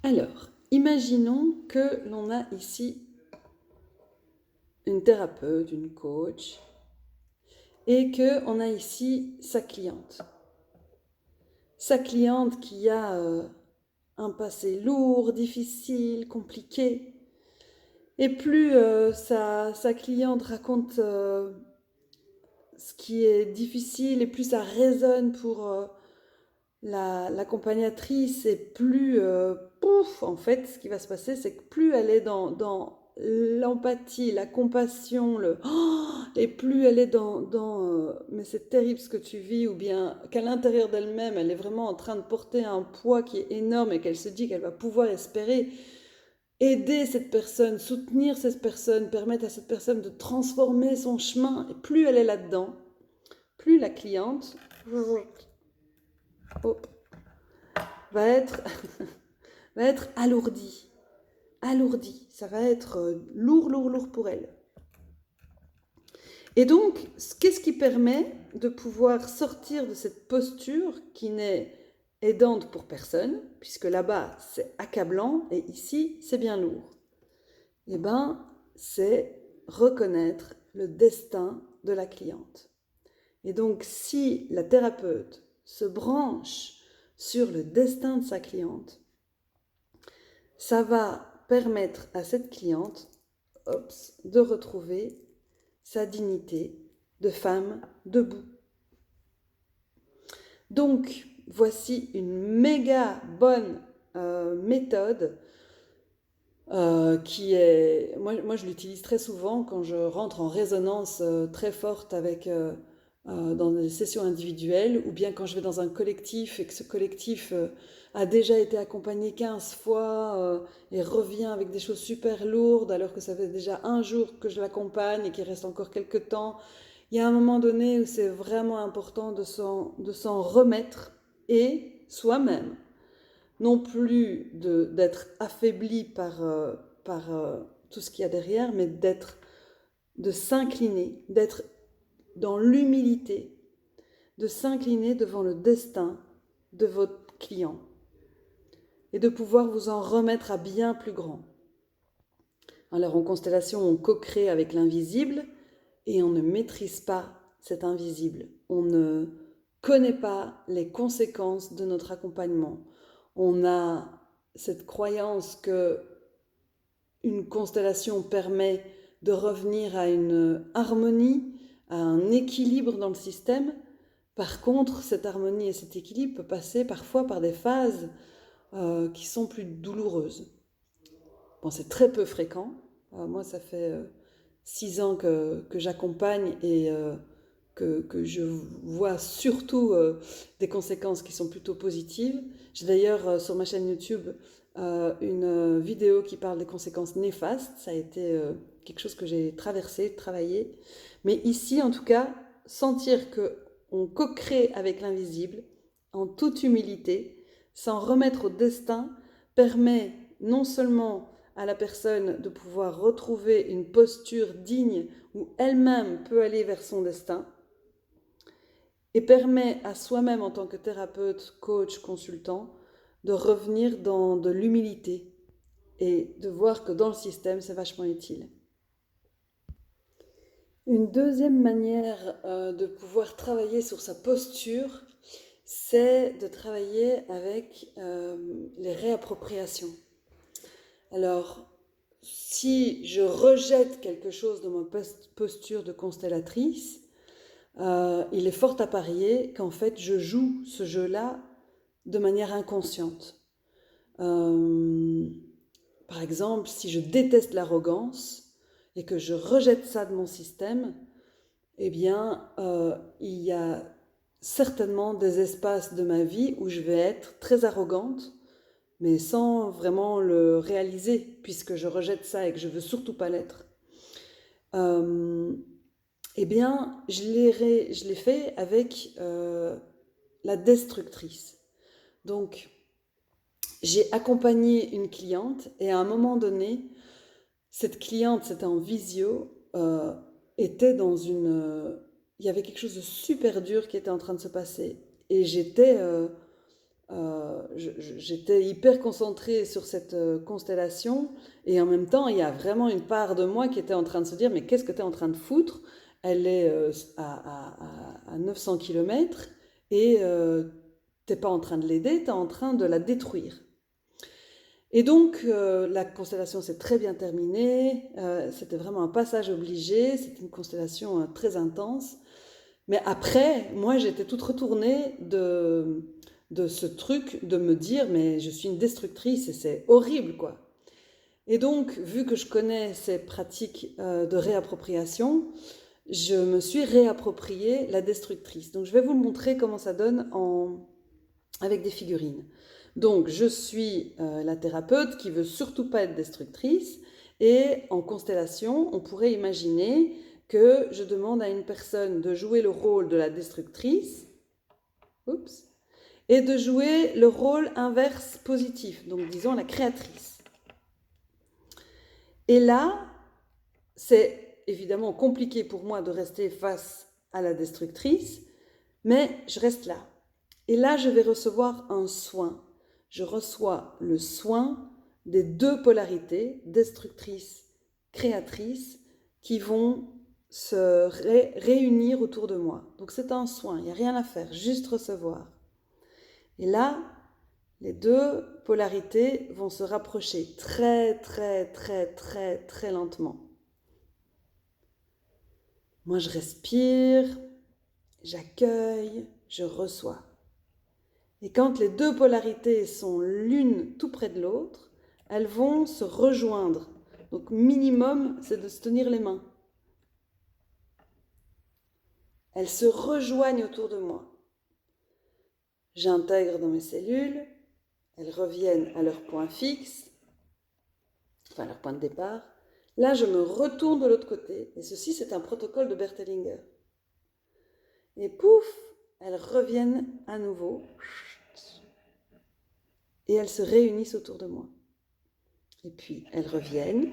Alors, imaginons que l'on a ici une thérapeute, une coach, et qu'on a ici sa cliente. Sa cliente qui a un passé lourd, difficile, compliqué. Et plus sa cliente raconte ce qui est difficile, et plus ça résonne pour l'accompagnatrice, et plus, pouf, en fait, ce qui va se passer, c'est que plus elle est dans l'empathie, la compassion, et plus elle est mais c'est terrible ce que tu vis, ou bien qu'à l'intérieur d'elle-même, elle est vraiment en train de porter un poids qui est énorme, et qu'elle se dit qu'elle va pouvoir espérer aider cette personne, soutenir cette personne, permettre à cette personne de transformer son chemin. Et plus elle est là-dedans, plus la cliente hop, va être, va être alourdie. Alourdie. Ça va être lourd, lourd, lourd pour elle. Et donc, qu'est-ce qui permet de pouvoir sortir de cette posture qui n'est aidante pour personne, puisque là-bas, c'est accablant, et ici, c'est bien lourd? Eh bien, c'est reconnaître le destin de la cliente. Et donc, si la thérapeute se branche sur le destin de sa cliente, ça va permettre à cette cliente de retrouver sa dignité de femme debout. Donc, voici une méga bonne méthode qui est... Moi, je l'utilise très souvent quand je rentre en résonance très forte avec... dans des sessions individuelles, ou bien quand je vais dans un collectif et que ce collectif a déjà été accompagné 15 fois et revient avec des choses super lourdes alors que ça fait déjà un jour que je l'accompagne et qu'il reste encore quelques temps. Il y a un moment donné où c'est vraiment important de s'en remettre, et soi-même, non plus d'être affaibli par tout ce qu'il y a derrière, mais de s'incliner, d'être dans l'humilité, de s'incliner devant le destin de votre client et de pouvoir vous en remettre à bien plus grand. Alors en constellation, on co-crée avec l'invisible et on ne maîtrise pas cet invisible. On ne connaît pas les conséquences de notre accompagnement. On a cette croyance que une constellation permet de revenir à une harmonie, à un équilibre dans le système. Par contre, cette harmonie et cet équilibre peut passer parfois par des phases qui sont plus douloureuses. Bon, c'est très peu fréquent. Moi, ça fait 6 ans que j'accompagne et que je vois surtout des conséquences qui sont plutôt positives. J'ai d'ailleurs sur ma chaîne YouTube une vidéo qui parle des conséquences néfastes. Ça a été quelque chose que j'ai traversé, travaillé. Mais ici, en tout cas, sentir qu'on co-crée avec l'invisible, en toute humilité, s'en remettre au destin, permet non seulement à la personne de pouvoir retrouver une posture digne où elle-même peut aller vers son destin, et permet à soi-même en tant que thérapeute, coach, consultant, de revenir dans de l'humilité et de voir que dans le système, c'est vachement utile. Une deuxième manière de pouvoir travailler sur sa posture, c'est de travailler avec les réappropriations. Alors, si je rejette quelque chose de ma posture de constellatrice, il est fort à parier qu'en fait, je joue ce jeu-là de manière inconsciente. Par exemple, si je déteste l'arrogance et que je rejette ça de mon système, eh bien, il y a certainement des espaces de ma vie où je vais être très arrogante, mais sans vraiment le réaliser, puisque je rejette ça et que je veux surtout pas l'être. Eh bien, je l'ai fait avec la destructrice. Donc, j'ai accompagné une cliente et à un moment donné, cette cliente, c'était en visio, était dans il y avait quelque chose de super dur qui était en train de se passer. Et j'étais j'étais hyper concentrée sur cette constellation et en même temps, il y a vraiment une part de moi qui était en train de se dire, mais qu'est-ce que tu es en train de foutre? Elle est à 900 km et t'es pas en train de l'aider, tu es en train de la détruire. Et donc, la constellation s'est très bien terminée, c'était vraiment un passage obligé, c'était une constellation très intense. Mais après, moi, j'étais toute retournée de ce truc de me dire, mais je suis une destructrice et c'est horrible, quoi. Et donc, vu que je connais ces pratiques de réappropriation, je me suis réappropriée la destructrice. Donc, je vais vous montrer comment ça donne avec des figurines. Donc, je suis la thérapeute qui veut surtout pas être destructrice. Et en constellation, on pourrait imaginer que je demande à une personne de jouer le rôle de la destructrice, oups, et de jouer le rôle inverse positif, donc disons la créatrice. Et là, c'est évidemment compliqué pour moi de rester face à la destructrice, mais je reste là. Et là, je vais recevoir un soin. Je reçois le soin des deux polarités, destructrice, créatrice, qui vont se réunir autour de moi. Donc c'est un soin, il n'y a rien à faire, juste recevoir. Et là, les deux polarités vont se rapprocher très, très, très, très, très lentement. Moi, je respire, j'accueille, je reçois. Et quand les deux polarités sont l'une tout près de l'autre, elles vont se rejoindre. Donc minimum, c'est de se tenir les mains. Elles se rejoignent autour de moi. J'intègre dans mes cellules, elles reviennent à leur point fixe, enfin leur point de départ. Là, je me retourne de l'autre côté, et ceci, c'est un protocole de Bert Hellinger. Et pouf, elles reviennent à nouveau, et elles se réunissent autour de moi. Et puis, elles reviennent.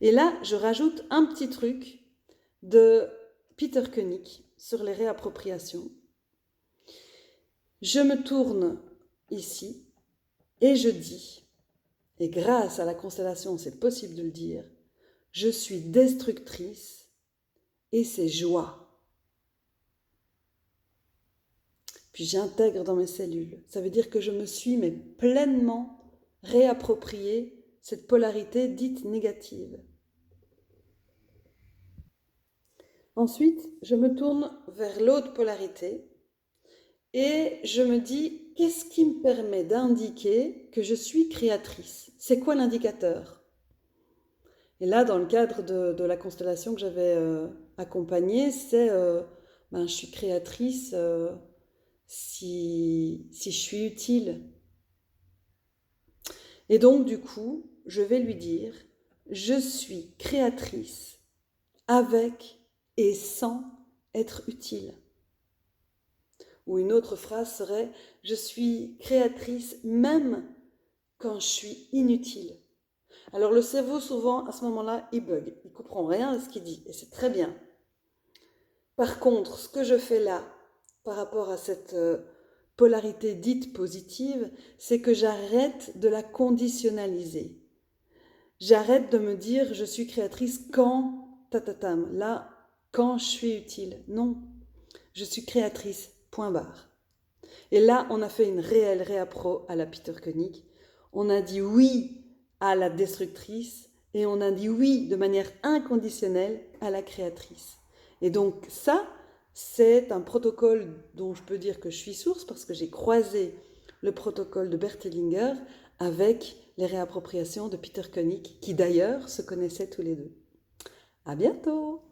Et là, je rajoute un petit truc de Peter Koenig sur les réappropriations. Je me tourne ici et je dis, et grâce à la constellation, c'est possible de le dire, je suis destructrice et c'est joie. Puis j'intègre dans mes cellules. Ça veut dire que je me suis pleinement réapproprié cette polarité dite négative. Ensuite, je me tourne vers l'autre polarité et je me dis, qu'est-ce qui me permet d'indiquer que je suis créatrice? C'est quoi l'indicateur? Et là, dans le cadre de la constellation que j'avais accompagnée, c'est je suis créatrice si je suis utile. Et donc, du coup, je vais lui dire, je suis créatrice avec et sans être utile. Ou une autre phrase serait, je suis créatrice même quand je suis inutile. Alors le cerveau, souvent, à ce moment-là, il bug. Il ne comprend rien à ce qu'il dit, et c'est très bien. Par contre, ce que je fais là, par rapport à cette polarité dite positive, c'est que j'arrête de la conditionnaliser. J'arrête de me dire, je suis créatrice quand, tatatam, là, quand je suis utile. Non, je suis créatrice, point barre. Et là, on a fait une réelle réappro à la Peter Koenig. On a dit oui à la destructrice et on a dit oui de manière inconditionnelle à la créatrice. Et donc ça, c'est un protocole dont je peux dire que je suis source parce que j'ai croisé le protocole de Bert Hellinger avec les réappropriations de Peter Koenig, qui d'ailleurs se connaissaient tous les deux. À bientôt!